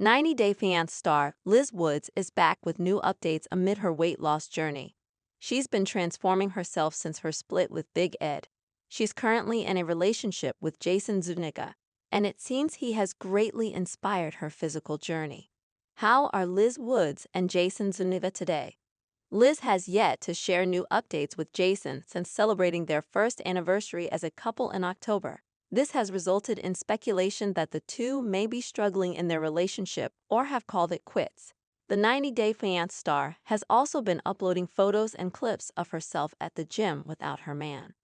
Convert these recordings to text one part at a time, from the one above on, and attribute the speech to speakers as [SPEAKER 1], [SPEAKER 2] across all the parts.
[SPEAKER 1] 90 Day Fiancé star Liz Woods is back with new updates amid her weight loss journey. She's been transforming herself since her split with Big Ed. She's currently in a relationship with Jason Zuniga, and it seems he has greatly inspired her physical journey. How are Liz Woods and Jason Zuniga today? Liz has yet to share new updates with Jason since celebrating their first anniversary as a couple in October. This has resulted in speculation that the two may be struggling in their relationship or have called it quits. The 90 Day Fiancé star has also been uploading photos and clips of herself at the gym without her man.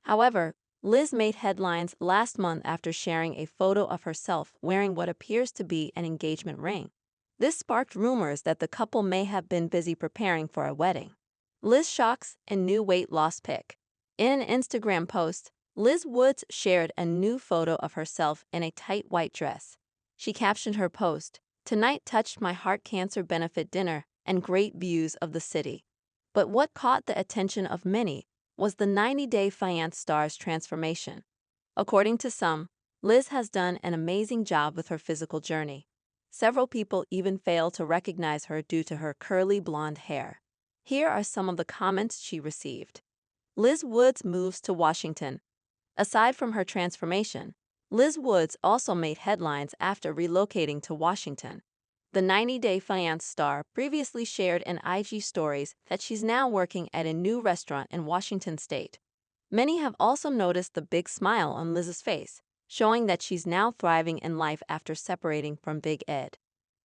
[SPEAKER 1] However, Liz made headlines last month after sharing a photo of herself wearing what appears to be an engagement ring. This sparked rumors that the couple may have been busy preparing for a wedding. Liz shocks and new weight loss pic. In an Instagram post, Liz Woods shared a new photo of herself in a tight white dress. She captioned her post, "Tonight touched my heart, cancer benefit dinner, and great views of the city." But what caught the attention of many was the 90 Day Fiancé star's transformation. According to some, Liz has done an amazing job with her physical journey. Several people even fail to recognize her due to her curly blonde hair. Here are some of the comments she received. Liz Woods moves to Washington. Aside from her transformation, Liz Woods also made headlines after relocating to Washington. The 90 Day Fiancé star previously shared in IG stories that she's now working at a new restaurant in Washington state. Many have also noticed the big smile on Liz's face, showing that she's now thriving in life after separating from Big Ed.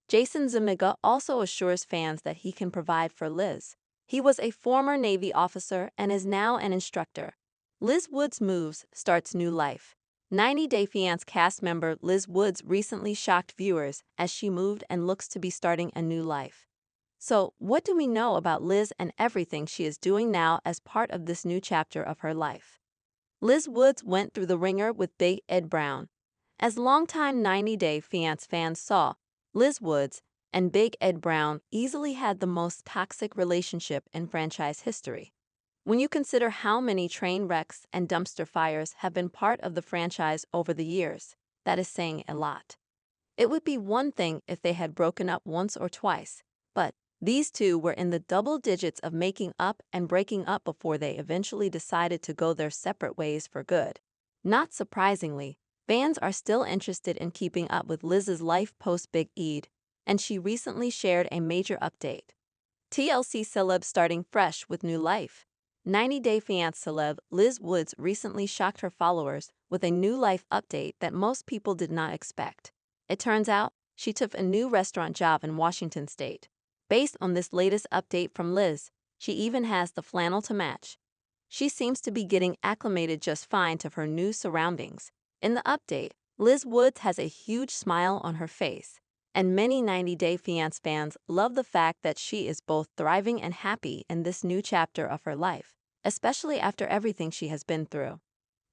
[SPEAKER 1] Jason Zuniga also assures fans that he can provide for Liz. He was a former Navy officer and is now an instructor. Liz Woods moves, starts new life. 90 Day Fiancé cast member Liz Woods recently shocked viewers as she moved and looks to be starting a new life. So, what do we know about Liz and everything she is doing now as part of this new chapter of her life? Liz Woods went through the ringer with Big Ed Brown. As longtime 90 Day Fiancé fans saw, Liz Woods and Big Ed Brown easily had the most toxic relationship in franchise history. When you consider how many train wrecks and dumpster fires have been part of the franchise over the years, that is saying a lot. It would be one thing if they had broken up once or twice, but these two were in the double digits of making up and breaking up before they eventually decided to go their separate ways for good. Not surprisingly, fans are still interested in keeping up with Liz's life post Big Ed, and she recently shared a major update. TLC celeb starting fresh with new life. 90 Day Fiancé celeb Liz Woods recently shocked her followers with a new life update that most people did not expect. It turns out, she took a new restaurant job in Washington state. Based on this latest update from Liz, she even has the flannel to match. She seems to be getting acclimated just fine to her new surroundings. In the update, Liz Woods has a huge smile on her face, and many 90 Day Fiancé fans love the fact that she is both thriving and happy in this new chapter of her life, especially after everything she has been through.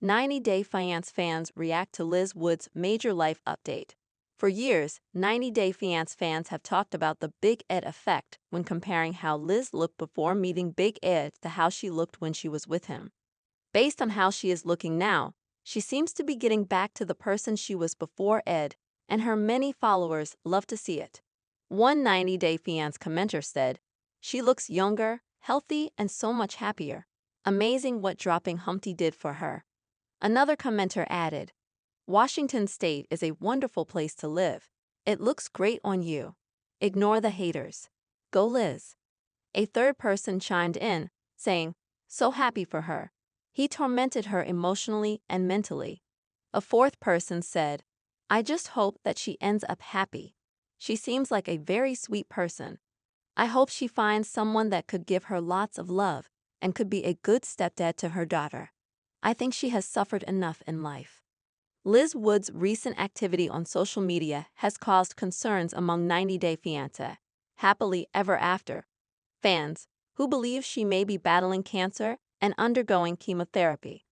[SPEAKER 1] 90 Day Fiancé fans react to Liz Woods' major life update. For years, 90 Day Fiancé fans have talked about the Big Ed effect when comparing how Liz looked before meeting Big Ed to how she looked when she was with him. Based on how she is looking now, she seems to be getting back to the person she was before Ed, and her many followers love to see it. One 90 Day Fiancé commenter said, "She looks younger, healthy, and so much happier. Amazing what dropping Humpty did for her." Another commenter added, "Washington state is a wonderful place to live. It looks great on you. Ignore the haters. Go Liz." A third person chimed in, saying, "So happy for her. He tormented her emotionally and mentally." A fourth person said, "I just hope that she ends up happy. She seems like a very sweet person. I hope she finds someone that could give her lots of love and could be a good stepdad to her daughter. I think she has suffered enough in life." Liz Woods' recent activity on social media has caused concerns among 90 Day Fiancé happily ever after fans who believe she may be battling cancer and undergoing chemotherapy.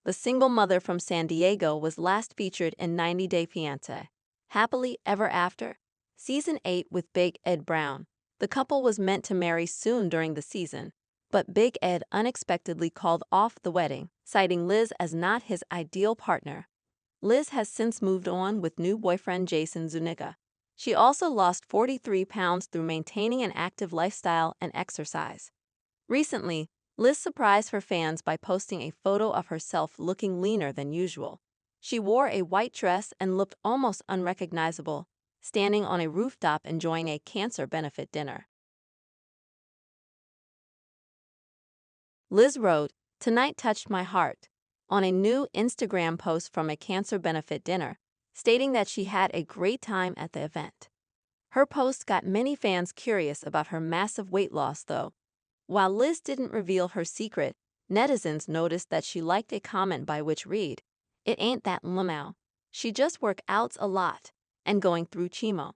[SPEAKER 1] The single mother from San Diego was last featured in 90 Day Fiancé Happily Ever After, Season 8 with Big Ed Brown. The couple was meant to marry soon during the season, but Big Ed unexpectedly called off the wedding, citing Liz as not his ideal partner. Liz has since moved on with new boyfriend Jason Zuniga. She also lost 43 pounds through maintaining an active lifestyle and exercise. Recently, Liz surprised her fans by posting a photo of herself looking leaner than usual. She wore a white dress and looked almost unrecognizable, standing on a rooftop enjoying a cancer benefit dinner. Liz wrote, "Tonight touched my heart," on a new Instagram post from a cancer benefit dinner, stating that she had a great time at the event. Her post got many fans curious about her massive weight loss, though. While Liz didn't reveal her secret, netizens noticed that she liked a comment by which read, "It ain't that limo. She just work outs a lot and going through chemo."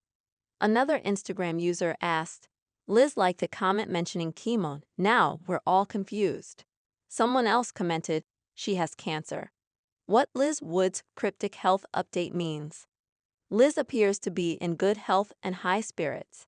[SPEAKER 1] Another Instagram user asked, "Liz liked a comment mentioning chemo. Now we're all confused." Someone else commented, "She has cancer." What Liz Wood's cryptic health update means. Liz appears to be in good health and high spirits.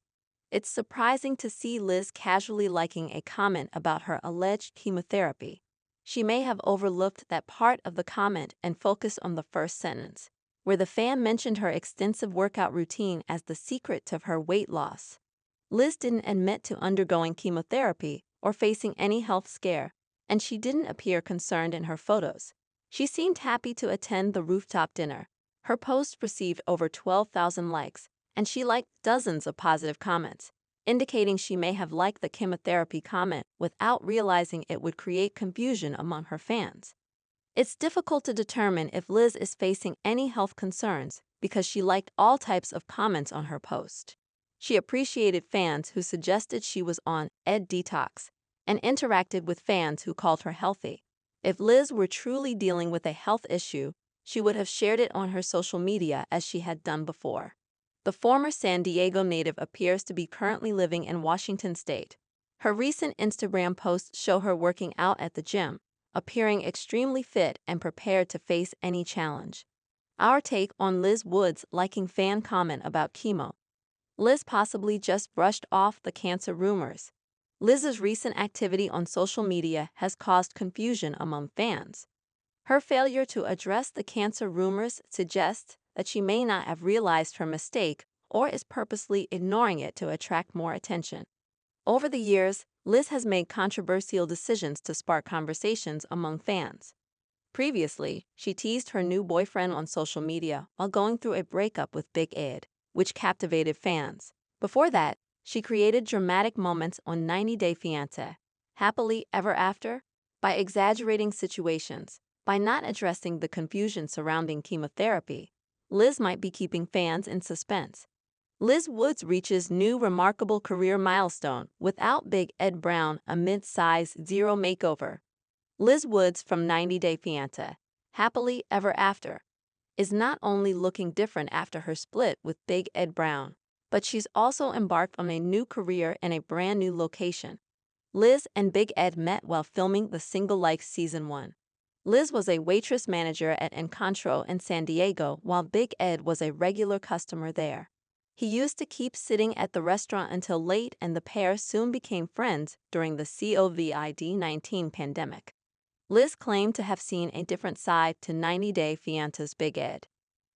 [SPEAKER 1] It's surprising to see Liz casually liking a comment about her alleged chemotherapy. She may have overlooked that part of the comment and focused on the first sentence, where the fan mentioned her extensive workout routine as the secret to her weight loss. Liz didn't admit to undergoing chemotherapy or facing any health scare, and she didn't appear concerned in her photos. She seemed happy to attend the rooftop dinner. Her post received over 12,000 likes, and she liked dozens of positive comments, indicating she may have liked the chemotherapy comment without realizing it would create confusion among her fans. It's difficult to determine if Liz is facing any health concerns because she liked all types of comments on her post. She appreciated fans who suggested she was on Ed Detox and interacted with fans who called her healthy. If Liz were truly dealing with a health issue, she would have shared it on her social media as she had done before. The former San Diego native appears to be currently living in Washington state. Her recent Instagram posts show her working out at the gym, appearing extremely fit and prepared to face any challenge. Our take on Liz Wood's liking fan comment about chemo. Liz possibly just brushed off the cancer rumors. Liz's recent activity on social media has caused confusion among fans. Her failure to address the cancer rumors suggests that she may not have realized her mistake or is purposely ignoring it to attract more attention. Over the years, Liz has made controversial decisions to spark conversations among fans. Previously, she teased her new boyfriend on social media while going through a breakup with Big Ed, which captivated fans. Before that, she created dramatic moments on 90 Day Fiance, Happily Ever After, by exaggerating situations. By not addressing the confusion surrounding chemotherapy, Liz might be keeping fans in suspense. Liz Woods reaches new remarkable career milestone without Big Ed Brown, a mid-size zero makeover. Liz Woods from 90 Day Fiance, Happily Ever After, is not only looking different after her split with Big Ed Brown, but she's also embarked on a new career in a brand new location. Liz and Big Ed met while filming The Single Like Season 1. Liz was a waitress manager at Encontro in San Diego while Big Ed was a regular customer there. He used to keep sitting at the restaurant until late, and the pair soon became friends during the COVID-19 pandemic. Liz claimed to have seen a different side to 90 Day Fiance's Big Ed.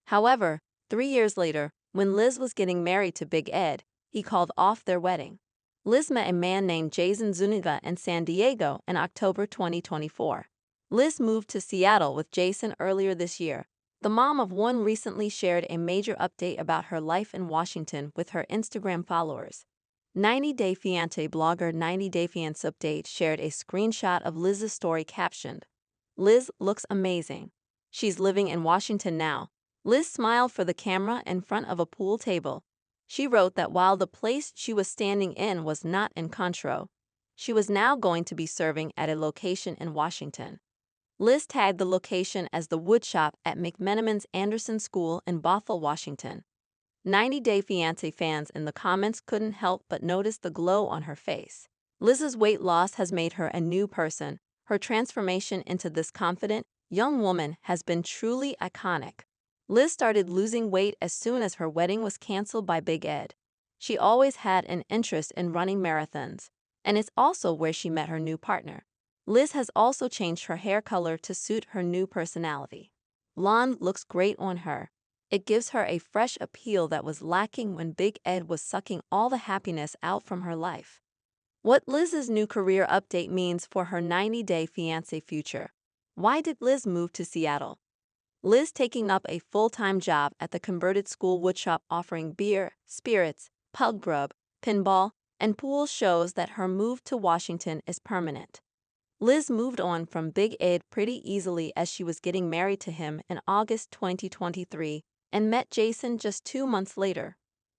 [SPEAKER 1] However, 3 years later, when Liz was getting married to Big Ed, he called off their wedding. Liz met a man named Jason Zuniga in San Diego in October 2024. Liz moved to Seattle with Jason earlier this year. The mom of one recently shared a major update about her life in Washington with her Instagram followers. 90 Day Fiance blogger 90 Day Fiance Update shared a screenshot of Liz's story captioned, "Liz looks amazing. She's living in Washington now." Liz smiled for the camera in front of a pool table. She wrote that while the place she was standing in was not in Encontro, she was now going to be serving at a location in Washington. Liz tagged the location as the woodshop at McMenamin's Anderson School in Bothell, Washington. 90 Day Fiance fans in the comments couldn't help but notice the glow on her face. Liz's weight loss has made her a new person. Her transformation into this confident, young woman has been truly iconic. Liz started losing weight as soon as her wedding was canceled by Big Ed. She always had an interest in running marathons, and it's also where she met her new partner. Liz has also changed her hair color to suit her new personality. Blonde looks great on her. It gives her a fresh appeal that was lacking when Big Ed was sucking all the happiness out from her life. What Liz's new career update means for her 90-day fiancé future. Why did Liz move to Seattle? Liz taking up a full-time job at the converted school woodshop offering beer, spirits, pub grub, pinball, and pool shows that her move to Washington is permanent. Liz moved on from Big Ed pretty easily as she was getting married to him in August 2023 and met Jason just 2 months later.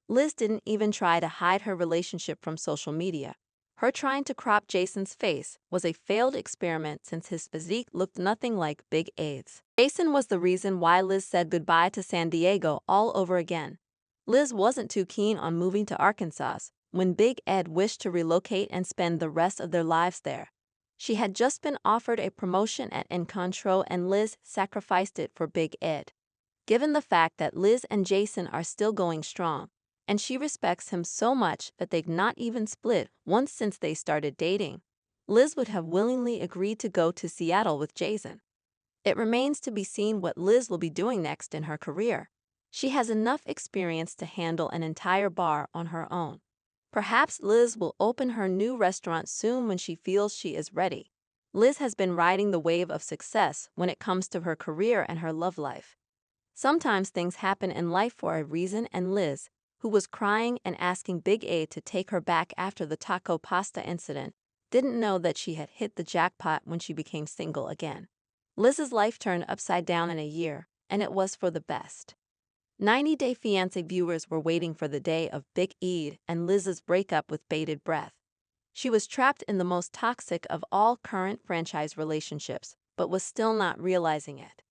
[SPEAKER 1] Liz didn't even try to hide her relationship from social media. Her trying to crop Jason's face was a failed experiment since his physique looked nothing like Big Ed's. Jason was the reason why Liz said goodbye to San Diego all over again. Liz wasn't too keen on moving to Arkansas when Big Ed wished to relocate and spend the rest of their lives there. She had just been offered a promotion at Encontro and Liz sacrificed it for Big Ed. Given the fact that Liz and Jason are still going strong, and she respects him so much that they've not even split once since they started dating, Liz would have willingly agreed to go to Seattle with Jason. It remains to be seen what Liz will be doing next in her career. She has enough experience to handle an entire bar on her own. Perhaps Liz will open her new restaurant soon when she feels she is ready. Liz has been riding the wave of success when it comes to her career and her love life. Sometimes things happen in life for a reason, and Liz, who was crying and asking Big Ed to take her back after the taco pasta incident, didn't know that she had hit the jackpot when she became single again. Liz's life turned upside down in a year, and it was for the best. 90-Day Fiancé viewers were waiting for the day of Big Ed and Liz's breakup with bated breath. She was trapped in the most toxic of all current franchise relationships, but was still not realizing it.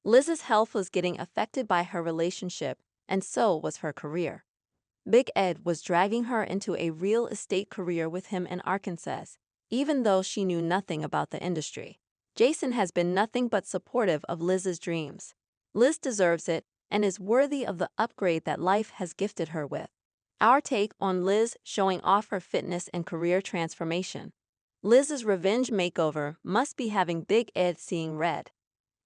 [SPEAKER 1] Liz's health was getting affected by her relationship, and so was her career. Big Ed was dragging her into a real estate career with him in Arkansas, even though she knew nothing about the industry. Jason has been nothing but supportive of Liz's dreams. Liz deserves it and is worthy of the upgrade that life has gifted her with. Our take on Liz showing off her fitness and career transformation. Liz's revenge makeover must be having Big Ed seeing red.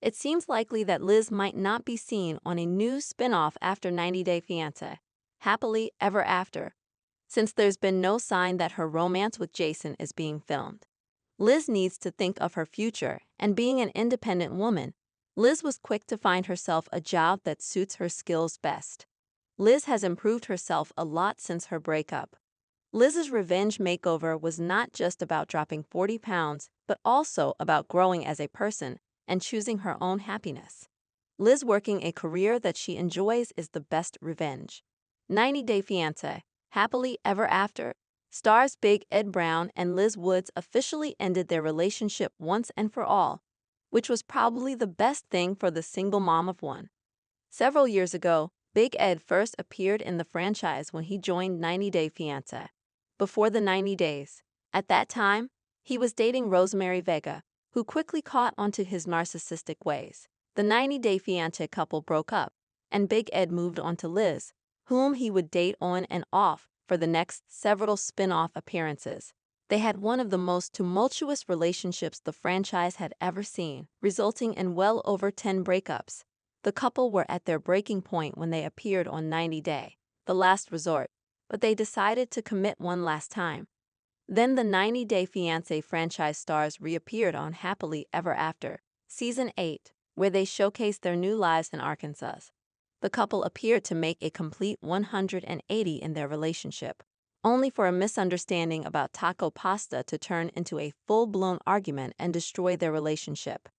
[SPEAKER 1] It seems likely that Liz might not be seen on a new spin-off after 90-Day Fiancé, Happily Ever After, since there's been no sign that her romance with Jason is being filmed. Liz needs to think of her future, and being an independent woman, Liz was quick to find herself a job that suits her skills best. Liz has improved herself a lot since her breakup. Liz's revenge makeover was not just about dropping 40 pounds, but also about growing as a person and choosing her own happiness. Liz working a career that she enjoys is the best revenge. 90-Day Fiancé, Happily Ever After, stars Big Ed Brown and Liz Woods officially ended their relationship once and for all, which was probably the best thing for the single mom of one. Several years ago, Big Ed first appeared in the franchise when he joined 90-Day Fiancé. Before the 90 days, at that time, he was dating Rosemary Vega, who quickly caught onto his narcissistic ways. The 90-Day Fiancé couple broke up, and Big Ed moved on to Liz, whom he would date on and off for the next several spin-off appearances. They had one of the most tumultuous relationships the franchise had ever seen, resulting in well over 10 breakups. The couple were at their breaking point when they appeared on 90 Day, the last resort, but they decided to commit one last time. Then the 90-Day Fiancé franchise stars reappeared on Happily Ever After, Season 8, where they showcased their new lives in Arkansas. The couple appeared to make a complete 180 in their relationship, only for a misunderstanding about taco pasta to turn into a full-blown argument and destroy their relationship.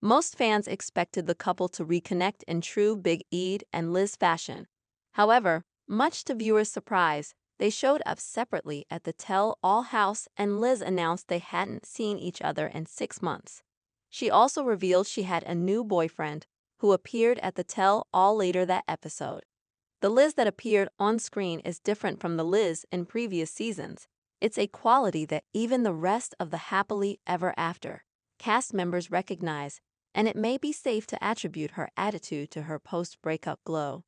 [SPEAKER 1] Most fans expected the couple to reconnect in true Big Ed and Liz fashion. However, much to viewers' surprise, they showed up separately at the tell-all house, and Liz announced they hadn't seen each other in 6 months. She also revealed she had a new boyfriend, who appeared at the tell-all later that episode. The Liz that appeared on screen is different from the Liz in previous seasons. It's a quality that even the rest of the Happily Ever After cast members recognize, and it may be safe to attribute her attitude to her post-breakup glow.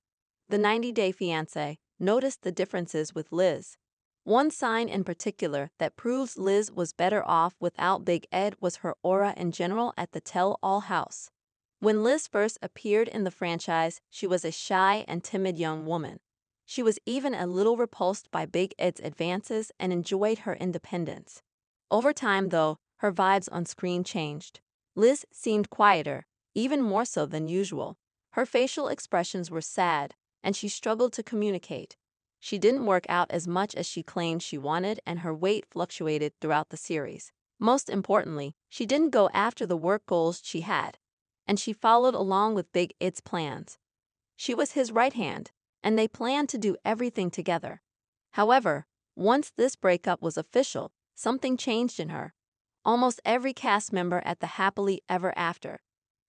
[SPEAKER 1] The 90-Day Fiancé noticed the differences with Liz. One sign in particular that proves Liz was better off without Big Ed was her aura in general at the tell-all house. When Liz first appeared in the franchise, she was a shy and timid young woman. She was even a little repulsed by Big Ed's advances and enjoyed her independence. Over time, though, her vibes on screen changed. Liz seemed quieter, even more so than usual. Her facial expressions were sad, and she struggled to communicate. She didn't work out as much as she claimed she wanted, and her weight fluctuated throughout the series. Most importantly, she didn't go after the work goals she had, and she followed along with Big Ed's plans. She was his right hand, and they planned to do everything together. However, once this breakup was official, something changed in her. Almost every cast member at the Happily Ever After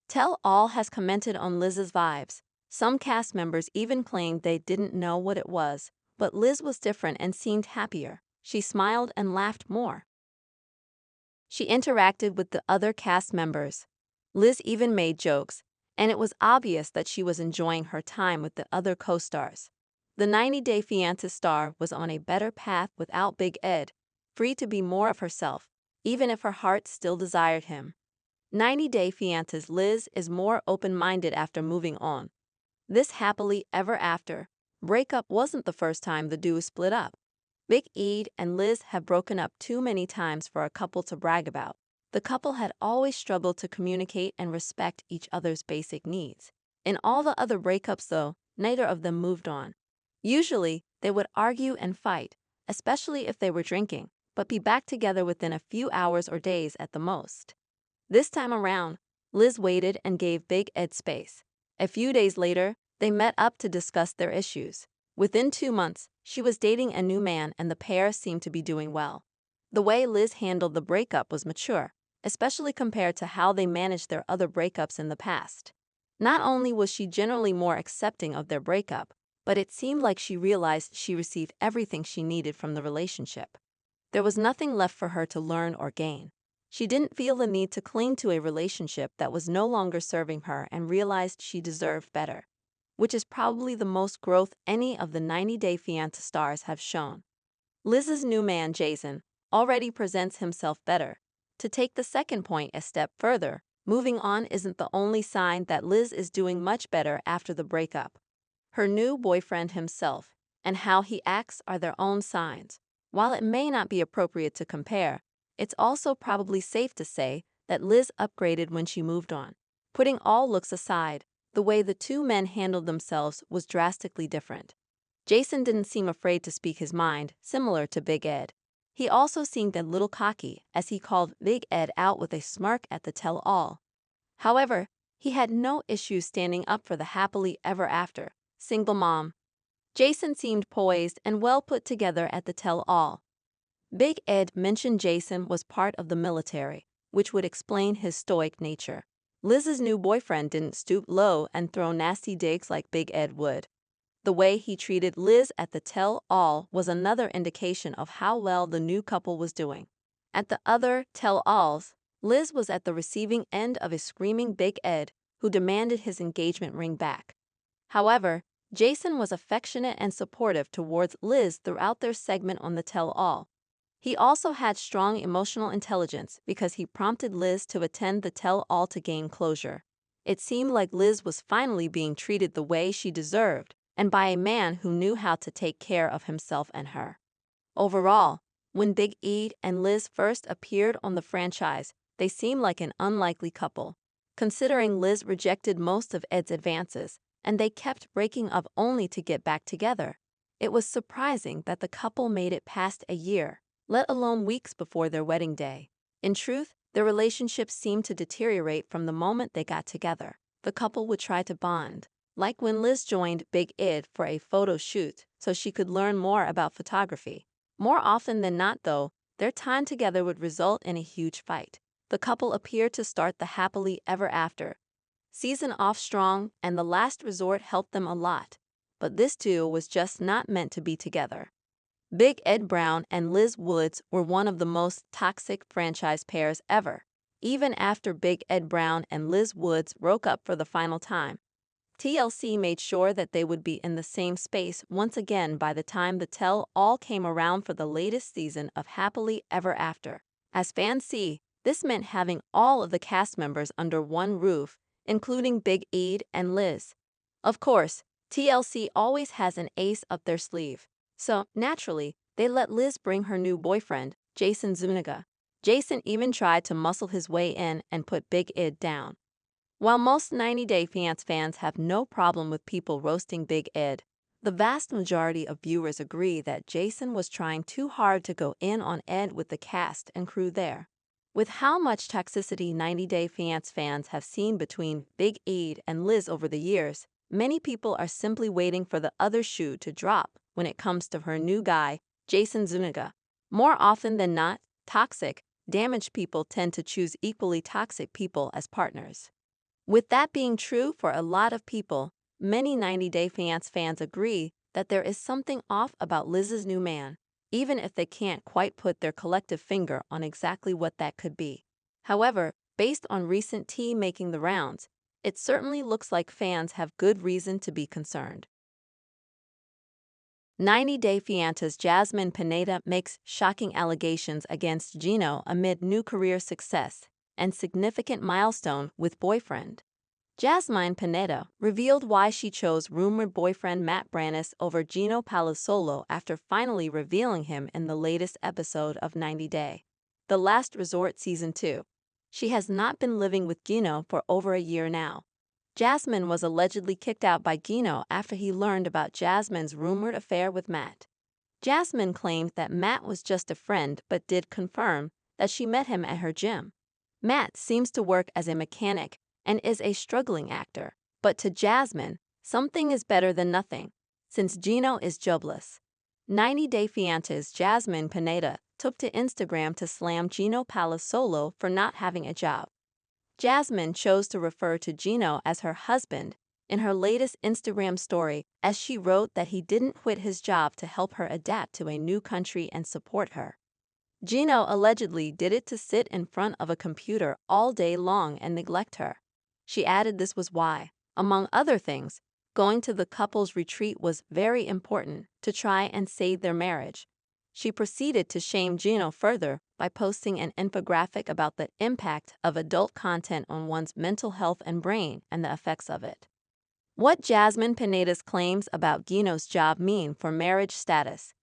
[SPEAKER 1] Tell All has commented on Liz's vibes. Some cast members even claimed they didn't know what it was, but Liz was different and seemed happier. She smiled and laughed more. She interacted with the other cast members. Liz even made jokes, and it was obvious that she was enjoying her time with the other co-stars. The 90-Day Fiance star was on a better path without Big Ed, free to be more of herself, even if her heart still desired him. 90-Day Fiance's Liz is more open-minded after moving on. This Happily Ever After breakup wasn't the first time the duo split up. Big Ed and Liz have broken up too many times for a couple to brag about. The couple had always struggled to communicate and respect each other's basic needs. In all the other breakups, though, neither of them moved on. Usually, they would argue and fight, especially if they were drinking, but be back together within a few hours or days at the most. This time around, Liz waited and gave Big Ed space. A few days later, they met up to discuss their issues. Within 2 months, she was dating a new man and the pair seemed to be doing well. The way Liz handled the breakup was mature, especially compared to how they managed their other breakups in the past. Not only was she generally more accepting of their breakup, but it seemed like she realized she received everything she needed from the relationship. There was nothing left for her to learn or gain. She didn't feel the need to cling to a relationship that was no longer serving her and realized she deserved better, which is probably the most growth any of the 90-Day Fiancé stars have shown. Liz's new man, Jason, already presents himself better. To take the second point a step further, moving on isn't the only sign that Liz is doing much better after the breakup. Her new boyfriend himself and how he acts are their own signs. While it may not be appropriate to compare, it's also probably safe to say that Liz upgraded when she moved on. Putting all looks aside, the way the two men handled themselves was drastically different. Jason didn't seem afraid to speak his mind, similar to Big Ed. He also seemed a little cocky, as he called Big Ed out with a smirk at the tell-all. However, he had no issues standing up for the happily ever after single mom. Jason seemed poised and well put together at the tell-all. Big Ed mentioned Jason was part of the military, which would explain his stoic nature. Liz's new boyfriend didn't stoop low and throw nasty digs like Big Ed would. The way he treated Liz at the tell-all was another indication of how well the new couple was doing. At the other tell-alls, Liz was at the receiving end of a screaming Big Ed who demanded his engagement ring back. However, Jason was affectionate and supportive towards Liz throughout their segment on the tell-all. He also had strong emotional intelligence because he prompted Liz to attend the tell-all to gain closure. It seemed like Liz was finally being treated the way she deserved, and by a man who knew how to take care of himself and her. Overall, when Big Ed and Liz first appeared on the franchise, they seemed like an unlikely couple. Considering Liz rejected most of Ed's advances, and they kept breaking up only to get back together, it was surprising that the couple made it past a year, let alone weeks before their wedding day. In truth, their relationship seemed to deteriorate from the moment they got together. The couple would try to bond, like when Liz joined Big Ed for a photo shoot so she could learn more about photography. More often than not, though, their time together would result in a huge fight. The couple appeared to start the happily ever after season off strong, and the last resort helped them a lot. But this duo was just not meant to be together. Big Ed Brown and Liz Woods were one of the most toxic franchise pairs ever. Even after Big Ed Brown and Liz Woods broke up for the final time, TLC made sure that they would be in the same space once again by the time the tell-all came around for the latest season of Happily Ever After. As fans see, this meant having all of the cast members under one roof including Big Ed and Liz. Of course, TLC always has an ace up their sleeve, so naturally, they let Liz bring her new boyfriend, Jason Zuniga. Jason even tried to muscle his way in and put Big Ed down. While most 90 Day Fiance fans have no problem with people roasting Big Ed, the vast majority of viewers agree that Jason was trying too hard to go in on Ed with the cast and crew there. With how much toxicity 90 Day Fiance fans have seen between Big Ed and Liz over the years, many people are simply waiting for the other shoe to drop when it comes to her new guy, Jason Zuniga. More often than not, toxic, damaged people tend to choose equally toxic people as partners. With that being true for a lot of people, many 90 Day Fiance fans agree that there is something off about Liz's new man, even if they can't quite put their collective finger on exactly what that could be. However, based on recent tea making the rounds, it certainly looks like fans have good reason to be concerned. 90 Day Fiance's Jasmine Pineda makes shocking allegations against Gino amid new career success and significant milestone with boyfriend. Jasmine Pineda revealed why she chose rumored boyfriend Matt Brannis over Gino Palazzolo after finally revealing him in the latest episode of 90 Day. The Last Resort Season 2. She has not been living with Gino for over a year now. Jasmine was allegedly kicked out by Gino after he learned about Jasmine's rumored affair with Matt. Jasmine claimed that Matt was just a friend but did confirm that she met him at her gym. Matt seems to work as a mechanic and is a struggling actor, but to Jasmine, something is better than nothing, since Gino is jobless. 90 Day Fiance's Jasmine Pineda took to Instagram to slam Gino Palazzolo for not having a job. Jasmine chose to refer to Gino as her husband in her latest Instagram story, as she wrote that he didn't quit his job to help her adapt to a new country and support her. Gino allegedly did it to sit in front of a computer all day long and neglect her. She added this was why, among other things, going to the couple's retreat was very important to try and save their marriage. She proceeded to shame Gino further by posting an infographic about the impact of adult content on one's mental health and brain and the effects of it. What Jasmine Pineda's claims about Gino's job mean for marriage status.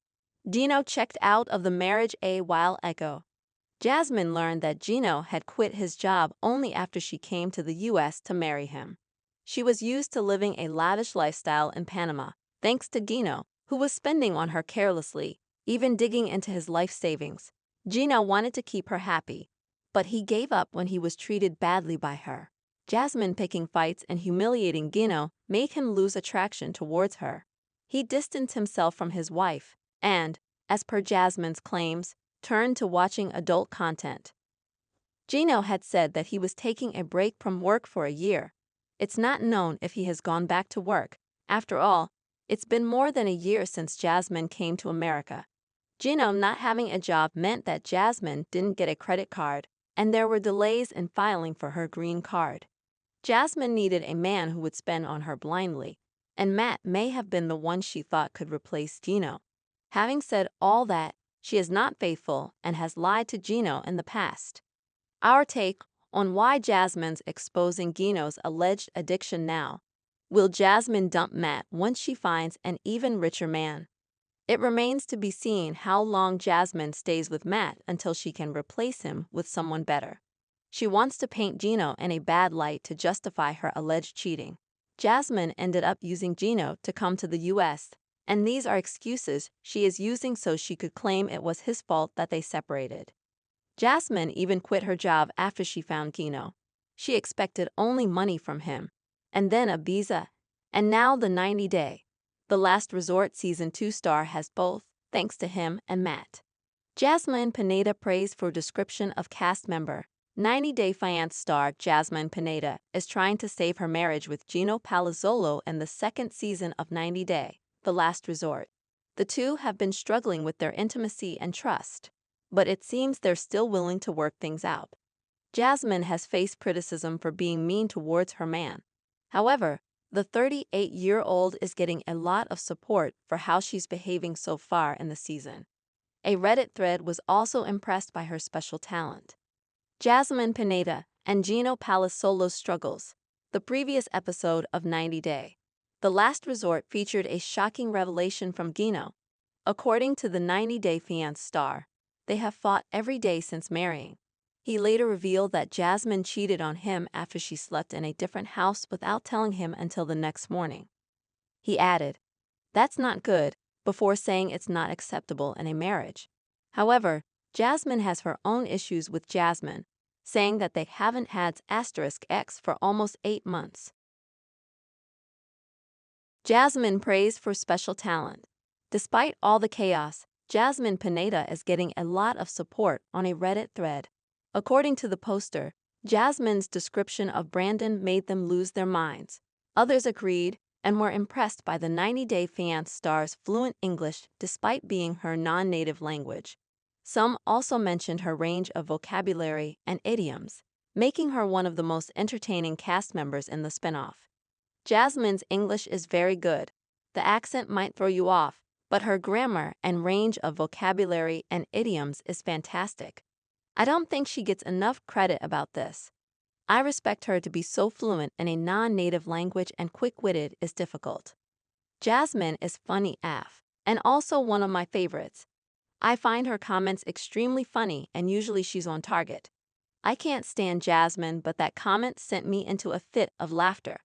[SPEAKER 1] Gino checked out of the marriage a while ago. Jasmine learned that Gino had quit his job only after she came to the U.S. to marry him. She was used to living a lavish lifestyle in Panama, thanks to Gino, who was spending on her carelessly, even digging into his life savings. Gino wanted to keep her happy, but he gave up when he was treated badly by her. Jasmine picking fights and humiliating Gino made him lose attraction towards her. He distanced himself from his wife and, as per Jasmine's claims, turned to watching adult content. Gino had said that he was taking a break from work for a year. It's not known if he has gone back to work. After all, it's been more than a year since Jasmine came to America. Gino not having a job meant that Jasmine didn't get a credit card, and there were delays in filing for her green card. Jasmine needed a man who would spend on her blindly, and Matt may have been the one she thought could replace Gino. Having said all that, she is not faithful and has lied to Gino in the past. Our take on why Jasmine's exposing Gino's alleged addiction now. Will Jasmine dump Matt once she finds an even richer man? It remains to be seen how long Jasmine stays with Matt until she can replace him with someone better. She wants to paint Gino in a bad light to justify her alleged cheating. Jasmine ended up using Gino to come to the U.S., and these are excuses she is using so she could claim it was his fault that they separated. Jasmine even quit her job after she found Gino. She expected only money from him, and then a visa, and now the 90 Day. The Last Resort Season 2 star has both, thanks to him and Matt. Jasmine Pineda praised for description of cast member. 90 Day Fiance star Jasmine Pineda is trying to save her marriage with Gino Palazzolo in the second season of 90 Day. The Last Resort. The two have been struggling with their intimacy and trust, but it seems they're still willing to work things out. Jasmine has faced criticism for being mean towards her man. However, the 38-year-old is getting a lot of support for how she's behaving so far in the season. A Reddit thread was also impressed by her special talent. Jasmine Pineda and Gino Palazzolo's struggles. the previous episode of 90 Day. The Last Resort featured a shocking revelation from Gino. According to the 90 Day Fiance star, they have fought every day since marrying. He later revealed that Jasmine cheated on him after she slept in a different house without telling him until the next morning. He added, "That's not good," before saying it's not acceptable in a marriage. However, Jasmine has her own issues with Jasmine, saying that they haven't had *X for almost 8 months. Jasmine praised for special talent. Despite all the chaos, Jasmine Pineda is getting a lot of support on a Reddit thread. According to the poster, Jasmine's description of Brandon made them lose their minds. Others agreed and were impressed by the 90 Day Fiance star's fluent English despite being her non-native language. Some also mentioned her range of vocabulary and idioms, making her one of the most entertaining cast members in the spinoff. Jasmine's English is very good. The accent might throw you off, but her grammar and range of vocabulary and idioms is fantastic. I don't think she gets enough credit about this. I respect her to be so fluent in a non-native language and quick-witted is difficult. Jasmine is funny AF, and also one of my favorites. I find her comments extremely funny and usually she's on target. I can't stand Jasmine, but that comment sent me into a fit of laughter.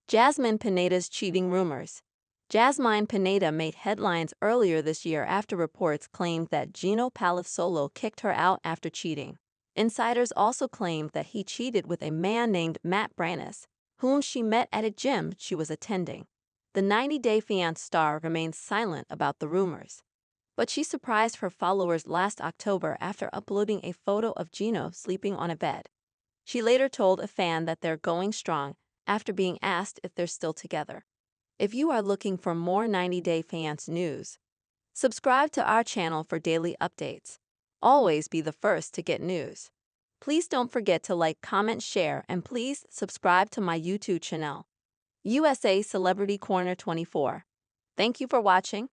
[SPEAKER 1] Jasmine Pineda's cheating rumors. Jasmine Pineda made headlines earlier this year after reports claimed that Gino Palazzolo kicked her out after cheating. Insiders also claimed that he cheated with a man named Matt Brannis, whom she met at a gym she was attending. The 90 Day Fiance star remains silent about the rumors, but she surprised her followers last October after uploading a photo of Gino sleeping on a bed. She later told a fan that they're going strong after being asked if they're still together. If you are looking for more 90 Day Fiance news, subscribe to our channel for daily updates. Always be the first to get news. Please don't forget to like, comment, share, and please subscribe to my YouTube channel, USA Celebrity Corner 24. Thank you for watching.